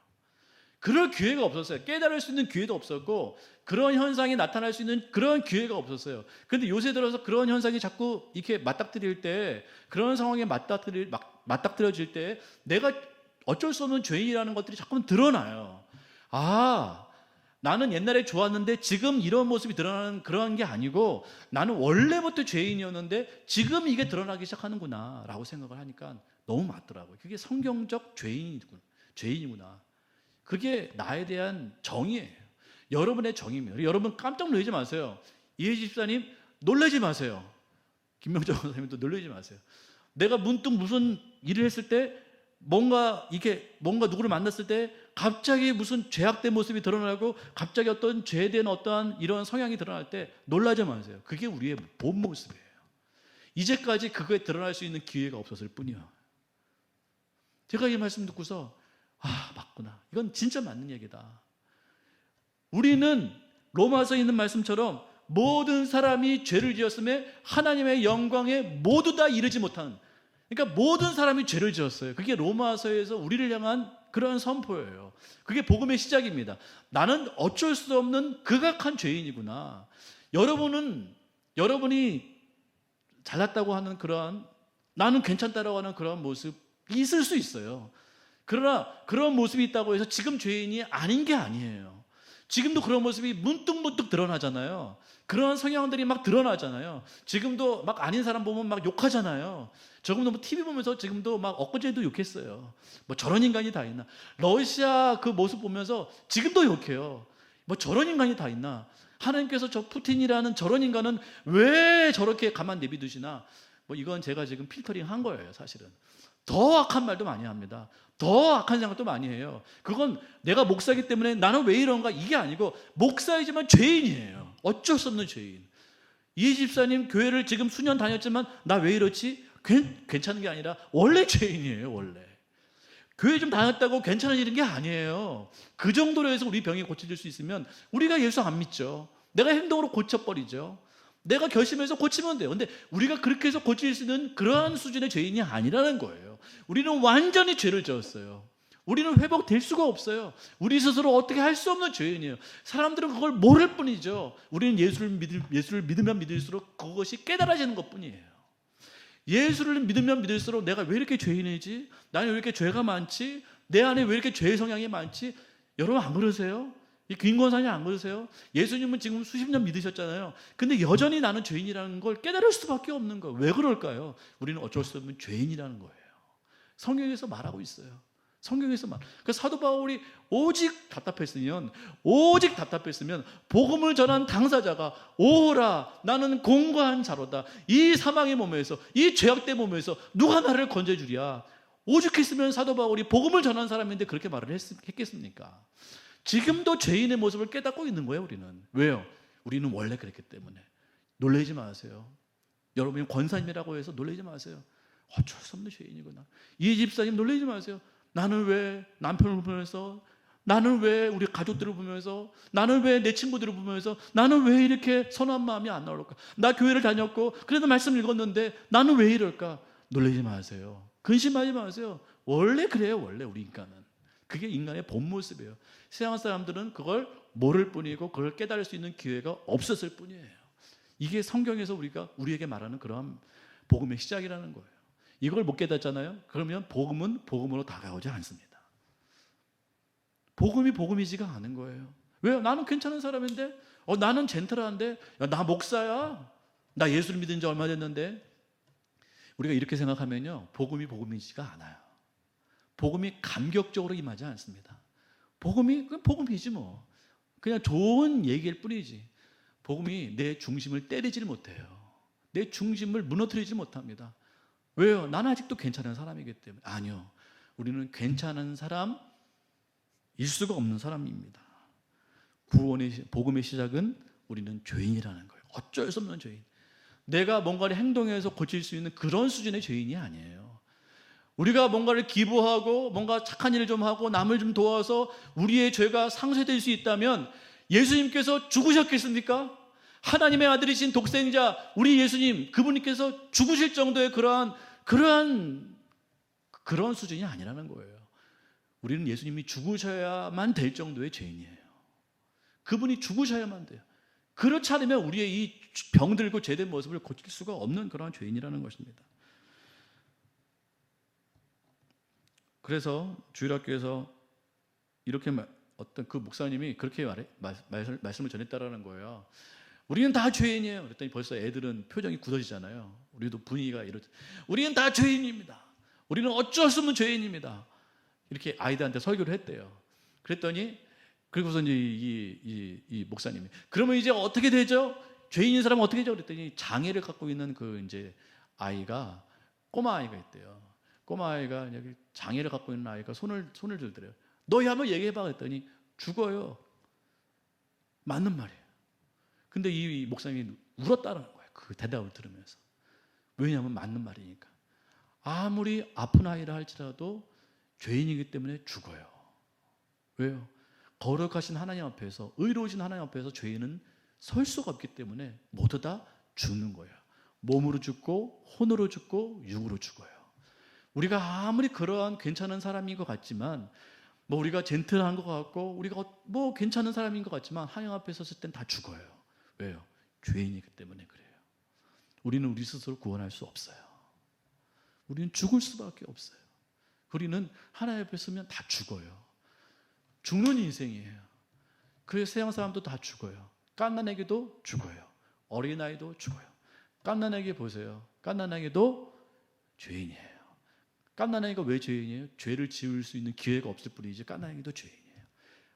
그럴 기회가 없었어요. 깨달을 수 있는 기회도 없었고 그런 현상이 나타날 수 있는 그런 기회가 없었어요. 그런데 요새 들어서 그런 현상이 자꾸 이렇게 맞닥뜨릴 때, 그런 상황에 맞닥뜨려질 때 내가 어쩔 수 없는 죄인이라는 것들이 자꾸 드러나요. 아, 나는 옛날에 좋았는데 지금 이런 모습이 드러나는 그런 게 아니고 나는 원래부터 죄인이었는데 지금 이게 드러나기 시작하는구나 라고 생각을 하니까 너무 맞더라고요. 그게 성경적 죄인이구나. 그게 나에 대한 정의예요. 여러분의 정의입니다. 여러분 깜짝 놀라지 마세요. 이혜지 집사님 놀라지 마세요. 김명정 선생님도 놀라지 마세요. 내가 문득 무슨 일을 했을 때 뭔가 누구를 만났을 때 갑자기 무슨 죄악된 모습이 드러나고 갑자기 어떤 죄된 어떠한 이런 성향이 드러날 때 놀라지 마세요. 그게 우리의 본 모습이에요. 이제까지 그거에 드러날 수 있는 기회가 없었을 뿐이야. 제가 이 말씀 듣고서 맞구나. 이건 진짜 맞는 얘기다. 우리는 로마서에 있는 말씀처럼 모든 사람이 죄를 지었음에 하나님의 영광에 모두 다 이르지 못하는, 그러니까 모든 사람이 죄를 지었어요. 그게 로마서에서 우리를 향한 그런 선포예요. 그게 복음의 시작입니다. 나는 어쩔 수 없는 극악한 죄인이구나. 여러분이 잘났다고 하는 그러한, 나는 괜찮다라고 하는 그런 모습이 있을 수 있어요. 그러나 그런 모습이 있다고 해서 지금 죄인이 아닌 게 아니에요. 지금도 그런 모습이 문득문득 드러나잖아요. 그런 성향들이 막 드러나잖아요. 지금도 막 아닌 사람 보면 막 욕하잖아요. 조금도 TV 보면서 지금도 막 엊그제도 욕했어요. 뭐 저런 인간이 다 있나. 러시아 그 모습 보면서 지금도 욕해요. 뭐 저런 인간이 다 있나. 하나님께서 저 푸틴이라는 저런 인간은 왜 저렇게 가만 내비두시나. 뭐 이건 제가 지금 필터링 한 거예요, 사실은. 더 악한 말도 많이 합니다. 더 악한 생각도 많이 해요. 그건 내가 목사이기 때문에 나는 왜 이런가 이게 아니고 목사이지만 죄인이에요. 어쩔 수 없는 죄인. 이 집사님 교회를 지금 수년 다녔지만 나 왜 이렇지? 괜찮은 게 아니라 원래 죄인이에요. 원래 교회 좀 다녔다고 괜찮아지는 게 아니에요. 그 정도로 해서 우리 병이 고쳐질 수 있으면 우리가 예수 안 믿죠. 내가 행동으로 고쳐버리죠. 내가 결심해서 고치면 돼요. 근데 우리가 그렇게 해서 고칠 수 있는 그러한 수준의 죄인이 아니라는 거예요. 우리는 완전히 죄를 지었어요. 우리는 회복될 수가 없어요. 우리 스스로 어떻게 할 수 없는 죄인이에요. 사람들은 그걸 모를 뿐이죠. 우리는 예수를 믿으면 믿을수록 그것이 깨달아지는 것뿐이에요. 예수를 믿으면 믿을수록 내가 왜 이렇게 죄인이지? 나는 왜 이렇게 죄가 많지? 내 안에 왜 이렇게 죄의 성향이 많지? 여러분 안 그러세요? 이 김권사님 안 그러세요? 예수님은 지금 수십 년 믿으셨잖아요. 근데 여전히 나는 죄인이라는 걸 깨달을 수밖에 없는 거예요. 왜 그럴까요? 우리는 어쩔 수 없는 죄인이라는 거예요. 성경에서 말하고 있어요. 성경에서 말. 그 사도 바울이 오직 답답했으면 복음을 전한 당사자가 오라 나는 공고한 자로다. 이 사망의 몸에서 이 죄악된 몸에서 누가 나를 건져주랴. 오죽했으면 사도 바울이 복음을 전한 사람인데 그렇게 말을 했겠습니까? 지금도 죄인의 모습을 깨닫고 있는 거예요. 우리는. 왜요? 우리는 원래 그랬기 때문에. 놀라지 마세요. 여러분이 권사님이라고 해서 놀라지 마세요. 어쩔 수 없는 죄인이구나. 이 집사님 놀라지 마세요. 나는 왜 남편을 보면서, 나는 왜 우리 가족들을 보면서, 나는 왜 내 친구들을 보면서, 나는 왜 이렇게 선한 마음이 안 나올까? 나 교회를 다녔고 그래도 말씀 읽었는데 나는 왜 이럴까? 놀라지 마세요. 근심하지 마세요. 원래 그래요. 원래 우리 인간은. 그게 인간의 본 모습이에요. 세상 사람들은 그걸 모를 뿐이고 그걸 깨달을 수 있는 기회가 없었을 뿐이에요. 이게 성경에서 우리에게 말하는 그러한 복음의 시작이라는 거예요. 이걸 못 깨닫잖아요. 그러면 복음은 복음으로 다가오지 않습니다. 복음이 복음이지가 않은 거예요. 왜요? 나는 괜찮은 사람인데, 나는 젠틀한데, 나 목사야. 나 예수를 믿은 지 얼마 됐는데. 우리가 이렇게 생각하면요, 복음이 복음이지가 않아요. 복음이 감격적으로 임하지 않습니다. 복음이 그냥 복음이지 뭐. 그냥 좋은 얘기일 뿐이지. 복음이 내 중심을 때리질 못해요. 내 중심을 무너뜨리지 못합니다. 왜요? 나는 아직도 괜찮은 사람이기 때문에. 아니요. 우리는 괜찮은 사람일 수가 없는 사람입니다. 복음의 시작은 우리는 죄인이라는 거예요. 어쩔 수 없는 죄인. 내가 뭔가를 행동해서 고칠 수 있는 그런 수준의 죄인이 아니에요. 우리가 뭔가를 기부하고 뭔가 착한 일을 좀 하고 남을 좀 도와서 우리의 죄가 상쇄될 수 있다면 예수님께서 죽으셨겠습니까? 하나님의 아들이신 독생자 우리 예수님 그분께서 죽으실 정도의 그러한 수준이 아니라는 거예요. 우리는 예수님이 죽으셔야만 될 정도의 죄인이에요. 그분이 죽으셔야만 돼요. 그렇지 않으면 우리의 이 병들고 죄된 모습을 고칠 수가 없는 그러한 죄인이라는 것입니다. 그래서 주일학교에서 이렇게 어떤 그 목사님이 그렇게 말씀을 전했다라는 거예요. 우리는 다 죄인이에요. 그랬더니 벌써 애들은 표정이 굳어지잖아요. 우리도 분위기가 이렇죠. 우리는 다 죄인입니다. 우리는 어쩔 수 없는 죄인입니다. 이렇게 아이들한테 설교를 했대요. 그랬더니 그리고서 이제 이 목사님이 그러면 이제 어떻게 되죠? 죄인인 사람은 어떻게 되죠? 그랬더니 장애를 갖고 있는 그 이제 아이가 꼬마 아이가 있대요. 꼬마 아이가 여기 장애를 갖고 있는 아이가 손을 들더래요. 너희 한번 얘기해봐 했더니 죽어요. 맞는 말이에요. 근데 이 목사님이 울었다는 거예요. 그 대답을 들으면서. 왜냐하면 맞는 말이니까. 아무리 아픈 아이라 할지라도 죄인이기 때문에 죽어요. 왜요? 거룩하신 하나님 앞에서, 의로우신 하나님 앞에서 죄인은 설 수가 없기 때문에 모두 다 죽는 거예요. 몸으로 죽고 혼으로 죽고 육으로 죽어요. 우리가 아무리 그러한 괜찮은 사람인 것 같지만, 뭐 우리가 젠틀한 것 같고 우리가 뭐 괜찮은 사람인 것 같지만 하나님 앞에 섰을 땐 다 죽어요. 왜요? 죄인이기 때문에 그래요. 우리는 우리 스스로 구원할 수 없어요. 우리는 죽을 수밖에 없어요. 우리는 하나님 앞에 서면 다 죽어요. 죽는 인생이에요. 그래서 세상 사람도 다 죽어요. 갓난아기도 죽어요. 어린아이도 죽어요. 갓난아기 보세요. 갓난아기도 죄인이에요. 갓난아기가 왜 죄인이에요? 죄를 지을 수 있는 기회가 없을 뿐이지 갓난아기도 죄인이에요.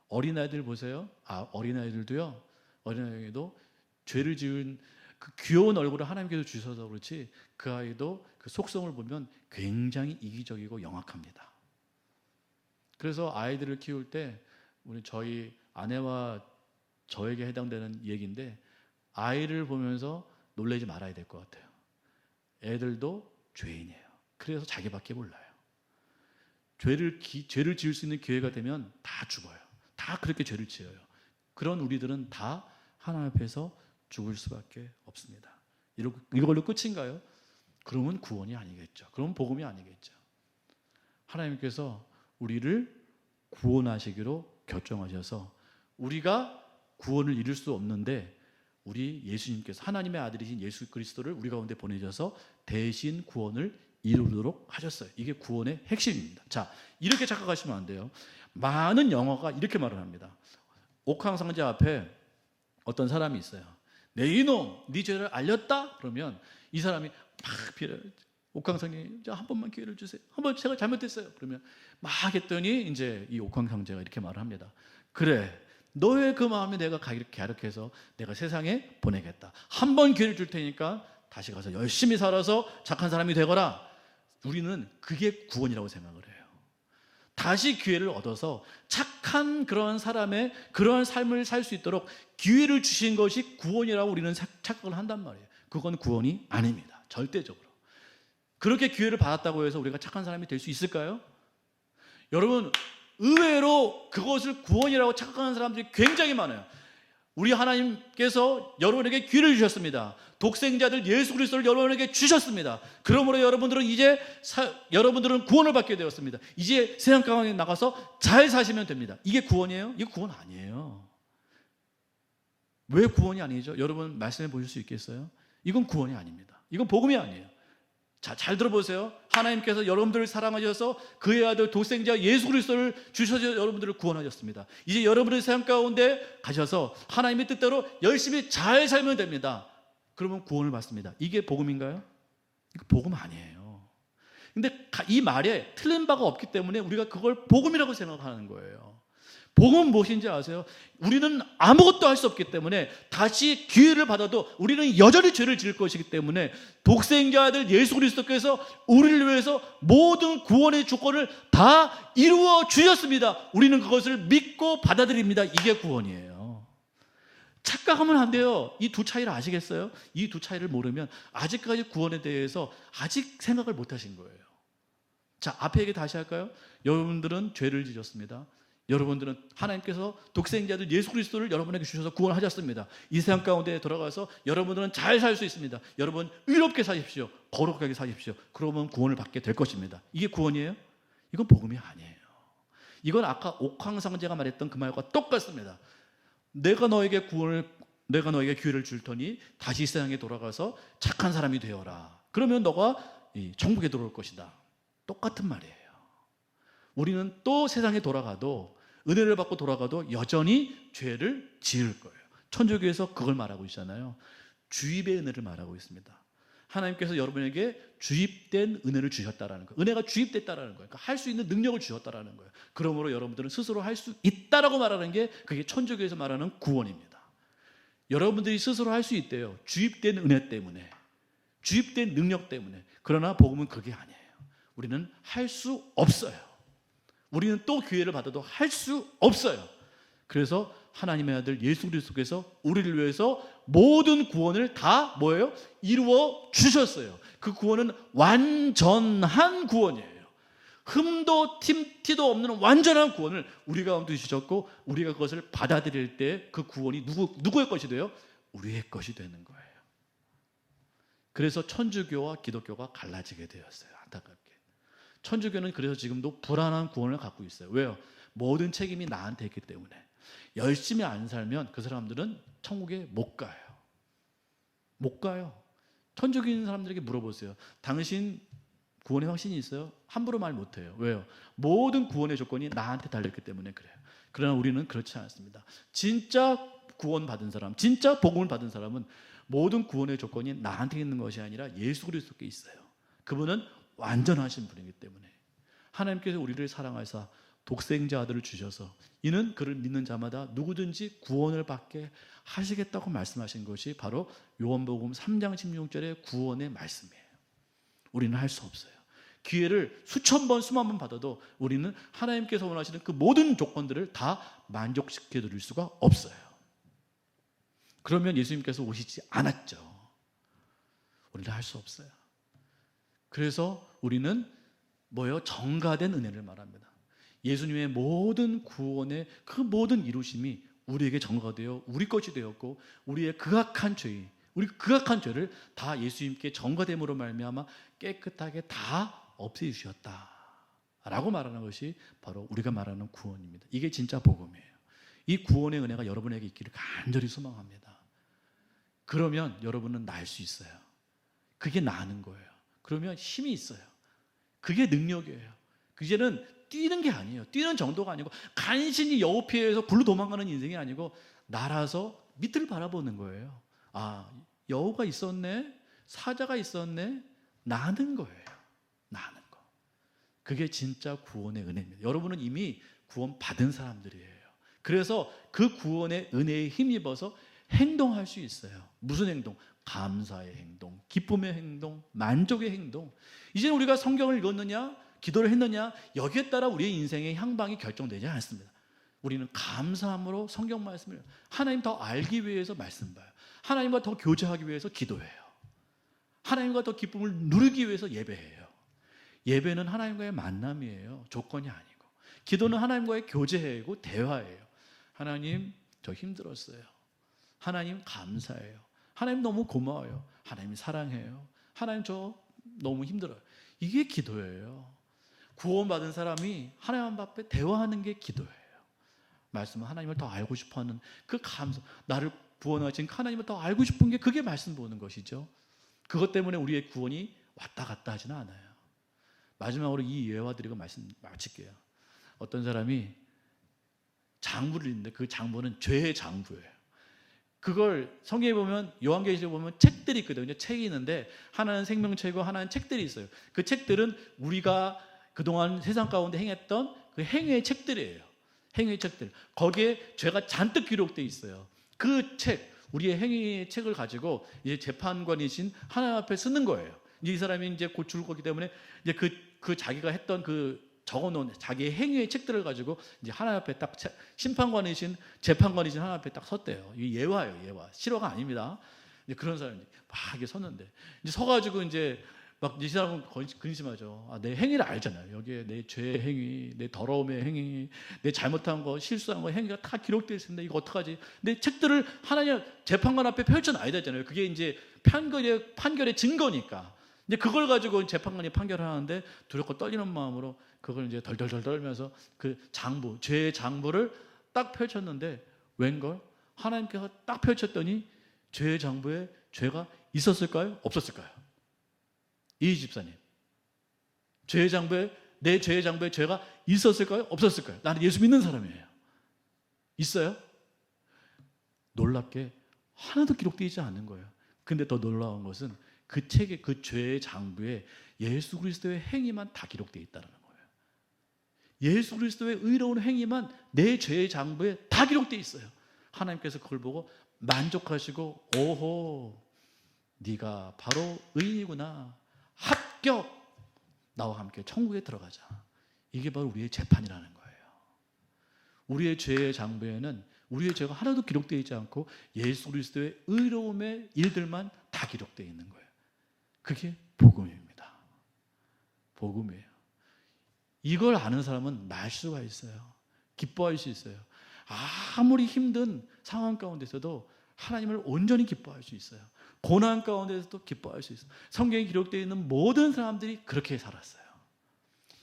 어린아이들 보세요. 어린아이들도요. 어린아이도 죄를 지은 그 귀여운 얼굴을 하나님께서 주셔서 그렇지 그 아이도 그 속성을 보면 굉장히 이기적이고 영악합니다. 그래서 아이들을 키울 때 저희 아내와 저에게 해당되는 얘기인데, 아이를 보면서 놀라지 말아야 될 것 같아요. 애들도 죄인이에요. 그래서 자기밖에 몰라요. 죄를 지을 수 있는 기회가 되면 다 죽어요. 다 그렇게 죄를 지어요. 그런 우리들은 다 하나님 앞에서 죽을 수밖에 없습니다. 이걸로 끝인가요? 그러면 구원이 아니겠죠. 그러면 복음이 아니겠죠. 하나님께서 우리를 구원하시기로 결정하셔서 우리가 구원을 이룰 수 없는데 우리 예수님께서, 하나님의 아들이신 예수 그리스도를 우리 가운데 보내셔서 대신 구원을 이루도록 하셨어요. 이게 구원의 핵심입니다. 자, 이렇게 착각하시면 안 돼요. 많은 영어가 이렇게 말을 합니다. 옥황상제 앞에 어떤 사람이 있어요. 내 이놈, 네 죄를 알렸다? 그러면 이 사람이 막 빌어요. 옥황상제님, 한 번만 기회를 주세요. 한번 제가 잘못했어요. 그러면 막 했더니 이제 이 옥황상제가 이렇게 말을 합니다. 그래, 너의 그 마음에 내가 가득해서 내가 세상에 보내겠다. 한 번 기회를 줄 테니까 다시 가서 열심히 살아서 착한 사람이 되거라. 우리는 그게 구원이라고 생각을 해요. 다시 기회를 얻어서 착한 그런 사람의 그런 삶을 살 수 있도록 기회를 주신 것이 구원이라고 우리는 착각을 한단 말이에요. 그건 구원이 아닙니다. 절대적으로. 그렇게 기회를 받았다고 해서 우리가 착한 사람이 될 수 있을까요? 여러분, 의외로 그것을 구원이라고 착각하는 사람들이 굉장히 많아요. 우리 하나님께서 여러분에게 기회를 주셨습니다. 독생자들 예수 그리스도를 여러분에게 주셨습니다. 그러므로 여러분들은 이제 여러분들은 구원을 받게 되었습니다. 이제 세상 가운데 나가서 잘 사시면 됩니다. 이게 구원이에요? 이거 구원 아니에요. 왜 구원이 아니죠? 여러분 말씀해 보실 수 있겠어요? 이건 구원이 아닙니다. 이건 복음이 아니에요. 자, 잘 들어보세요. 하나님께서 여러분들을 사랑하셔서 그의 아들 독생자 예수 그리스도를 주셔서 여러분들을 구원하셨습니다. 이제 여러분의 세상 가운데 가셔서 하나님의 뜻대로 열심히 잘 살면 됩니다. 그러면 구원을 받습니다. 이게 복음인가요? 이거 복음 아니에요. 근데 이 말에 틀린 바가 없기 때문에 우리가 그걸 복음이라고 생각하는 거예요. 복음은 무엇인지 아세요? 우리는 아무것도 할 수 없기 때문에 다시 기회를 받아도 우리는 여전히 죄를 지을 것이기 때문에 독생자 아들 예수 그리스도께서 우리를 위해서 모든 구원의 조건을 다 이루어 주셨습니다. 우리는 그것을 믿고 받아들입니다. 이게 구원이에요. 착각하면 안 돼요. 이 두 차이를 아시겠어요? 이 두 차이를 모르면 아직까지 구원에 대해서 아직 생각을 못 하신 거예요. 자, 앞에 얘기 다시 할까요? 여러분들은 죄를 지었습니다. 여러분들은 하나님께서 독생자들 예수 그리스도를 여러분에게 주셔서 구원하셨습니다. 이 세상 가운데 들어가서 여러분들은 잘 살 수 있습니다. 여러분 의롭게 사십시오. 거룩하게 사십시오. 그러면 구원을 받게 될 것입니다. 이게 구원이에요? 이건 복음이 아니에요. 이건 아까 옥황상제가 말했던 그 말과 똑같습니다. 내가 너에게 기회를 줄 테니 다시 이 세상에 돌아가서 착한 사람이 되어라. 그러면 너가 천국에 들어올 것이다. 똑같은 말이에요. 우리는 또 세상에 돌아가도, 은혜를 받고 돌아가도 여전히 죄를 지을 거예요. 천주교에서 그걸 말하고 있잖아요. 주입의 은혜를 말하고 있습니다. 하나님께서 여러분에게 주입된 은혜를 주셨다라는 거예요. 은혜가 주입됐다라는 거예요. 그러니까 할 수 있는 능력을 주셨다라는 거예요. 그러므로 여러분들은 스스로 할 수 있다라고 말하는 게 그게 천주교에서 말하는 구원입니다. 여러분들이 스스로 할 수 있대요. 주입된 은혜 때문에. 주입된 능력 때문에. 그러나 복음은 그게 아니에요. 우리는 할 수 없어요. 우리는 또 기회를 받아도 할 수 없어요. 그래서 하나님의 아들 예수 그리스도께서 우리를 위해서 모든 구원을 다 뭐예요? 이루어 주셨어요. 그 구원은 완전한 구원이에요. 흠도 티도 없는 완전한 구원을 우리 가운데 주셨고, 우리가 그것을 받아들일 때 그 구원이 누구의 것이 돼요? 우리의 것이 되는 거예요. 그래서 천주교와 기독교가 갈라지게 되었어요. 안타깝게. 천주교는 그래서 지금도 불안한 구원을 갖고 있어요. 왜요? 모든 책임이 나한테 있기 때문에. 열심히 안 살면 그 사람들은 천국에 못 가요. 못 가요. 천주교인 사람들에게 물어보세요. 당신 구원의 확신이 있어요? 함부로 말 못해요. 왜요? 모든 구원의 조건이 나한테 달렸기 때문에 그래요. 그러나 우리는 그렇지 않습니다. 진짜 구원 받은 사람, 진짜 복음을 받은 사람은 모든 구원의 조건이 나한테 있는 것이 아니라 예수 그리스도께 있어요. 그분은 완전하신 분이기 때문에. 하나님께서 우리를 사랑하사 독생자 아들을 주셔서 이는 그를 믿는 자마다 누구든지 구원을 받게 하시겠다고 말씀하신 것이 바로 요한복음 3장 16절의 구원의 말씀이에요. 우리는 할 수 없어요. 기회를 수천 번 수만 번 받아도 우리는 하나님께서 원하시는 그 모든 조건들을 다 만족시켜 드릴 수가 없어요. 그러면 예수님께서 오시지 않았죠. 우리는 할 수 없어요. 그래서 우리는 뭐예요? 정가된 은혜를 말합니다. 예수님의 모든 구원의 그 모든 이루심이 우리에게 정가되어 우리 것이 되었고, 우리의 극악한 죄, 우리 극악한 죄를 다 예수님께 정가됨으로 말미암아 깨끗하게 다 없애주셨다라고 말하는 것이 바로 우리가 말하는 구원입니다. 이게 진짜 복음이에요. 이 구원의 은혜가 여러분에게 있기를 간절히 소망합니다. 그러면 여러분은 날 수 있어요. 그게 나는 거예요. 그러면 힘이 있어요. 그게 능력이에요. 이제는 뛰는 게 아니에요. 뛰는 정도가 아니고 간신히 여우 피해서 굴러 도망가는 인생이 아니고 날아서 밑을 바라보는 거예요. 아, 여우가 있었네, 사자가 있었네, 나는 거예요. 나는 거. 그게 진짜 구원의 은혜입니다. 여러분은 이미 구원 받은 사람들이에요. 그래서 그 구원의 은혜에 힘입어서 행동할 수 있어요. 무슨 행동? 감사의 행동, 기쁨의 행동, 만족의 행동. 이제 우리가 성경을 읽었느냐, 기도를 했느냐, 여기에 따라 우리의 인생의 향방이 결정되지 않습니다. 우리는 감사함으로 성경 말씀을 하나님 더 알기 위해서 말씀 봐요. 하나님과 더 교제하기 위해서 기도해요. 하나님과 더 기쁨을 누리기 위해서 예배해요. 예배는 하나님과의 만남이에요. 조건이 아니고. 기도는 하나님과의 교제이고 대화예요. 하나님, 저 힘들었어요. 하나님 감사해요. 하나님 너무 고마워요. 하나님 사랑해요. 하나님 저 너무 힘들어요. 이게 기도예요. 구원받은 사람이 하나님 앞에 대화하는 게 기도예요. 말씀은 하나님을 더 알고 싶어하는 그 감사, 나를 구원하신 하나님을 더 알고 싶은 게 그게 말씀 보는 것이죠. 그것 때문에 우리의 구원이 왔다 갔다 하지는 않아요. 마지막으로 이 예화 드리고 말씀 마칠게요. 어떤 사람이 장부를 읽는데 그 장부는 죄의 장부예요. 그걸 성경에 보면, 요한계시록에 보면 책들이 있거든요. 책이 있는데 하나는 생명책이고 하나는 책들이 있어요. 그 책들은 우리가 그동안 세상 가운데 행했던 그 행위의 책들이에요. 행위의 책들. 거기에 죄가 잔뜩 기록되어 있어요. 그 책, 우리의 행위의 책을 가지고 이제 재판관이신 하나님 앞에 쓰는 거예요. 이제 이 사람이 이제 곧 죽을 거기 때문에 이제 그 자기가 했던 그 적어놓은 자기의 행위의 책들을 가지고 이제 하나님 앞에 딱 심판관이신 재판관이신 하나님 앞에 딱 섰대요. 이게 예화예요, 예화. 실화가 아닙니다. 이제 그런 사람이 막 이렇게 섰는데 이제 서가지고 이제 막 이 사람은 근심하죠. 아, 내 행위를 알잖아요. 여기에 내 죄의 행위, 내 더러움의 행위, 내 잘못한 거, 실수한 거 행위가 다 기록되어 있습니다. 이거 어떡하지? 내 책들을 하나님 재판관 앞에 펼쳐놔야 되잖아요. 그게 이제 판결의 증거니까. 이제 그걸 가지고 재판관이 판결하는데 두렵고 떨리는 마음으로 그걸 이제 덜덜덜 떨면서 그 장부, 죄의 장부를 딱 펼쳤는데 웬걸? 하나님께서 딱 펼쳤더니 죄의 장부에 죄가 있었을까요? 없었을까요? 이 집사님, 죄의 장부에, 내 죄의 장부에 죄가 있었을까요? 없었을까요? 나는 예수 믿는 사람이에요. 있어요? 놀랍게 하나도 기록되어 있지 않는 거예요. 근데 더 놀라운 것은 그 책에, 그 죄의 장부에 예수 그리스도의 행위만 다 기록되어 있다는 거예요. 예수 그리스도의 의로운 행위만 내 죄의 장부에 다 기록되어 있어요. 하나님께서 그걸 보고 만족하시고, 오호, 네가 바로 의인이구나. 합격! 나와 함께 천국에 들어가자. 이게 바로 우리의 재판이라는 거예요. 우리의 죄의 장부에는 우리의 죄가 하나도 기록되어 있지 않고 예수 그리스도의 의로움의 일들만 다 기록되어 있는 거예요. 그게 복음입니다. 복음이에요. 이걸 아는 사람은 날 수가 있어요. 기뻐할 수 있어요. 아무리 힘든 상황 가운데서도 하나님을 온전히 기뻐할 수 있어요. 고난 가운데서도 기뻐할 수 있어요. 성경에 기록되어 있는 모든 사람들이 그렇게 살았어요.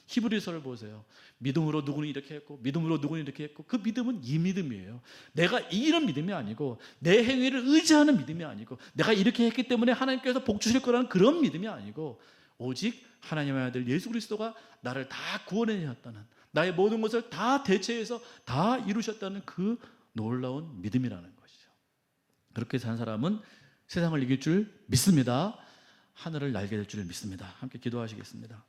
히브리서를 보세요. 믿음으로 누구는 이렇게 했고 믿음으로 누구는 이렇게 했고, 그 믿음은 이 믿음이에요. 내가 이기는 믿음이 아니고, 내 행위를 의지하는 믿음이 아니고, 내가 이렇게 했기 때문에 하나님께서 복 주실 거라는 그런 믿음이 아니고, 오직 하나님의 아들 예수 그리스도가 나를 다 구원해 주셨다는, 나의 모든 것을 다 대체해서 다 이루셨다는 그 놀라운 믿음이라는 것이죠. 그렇게 산 사람은 세상을 이길 줄 믿습니다. 하늘을 날게 될 줄 믿습니다. 함께 기도하시겠습니다.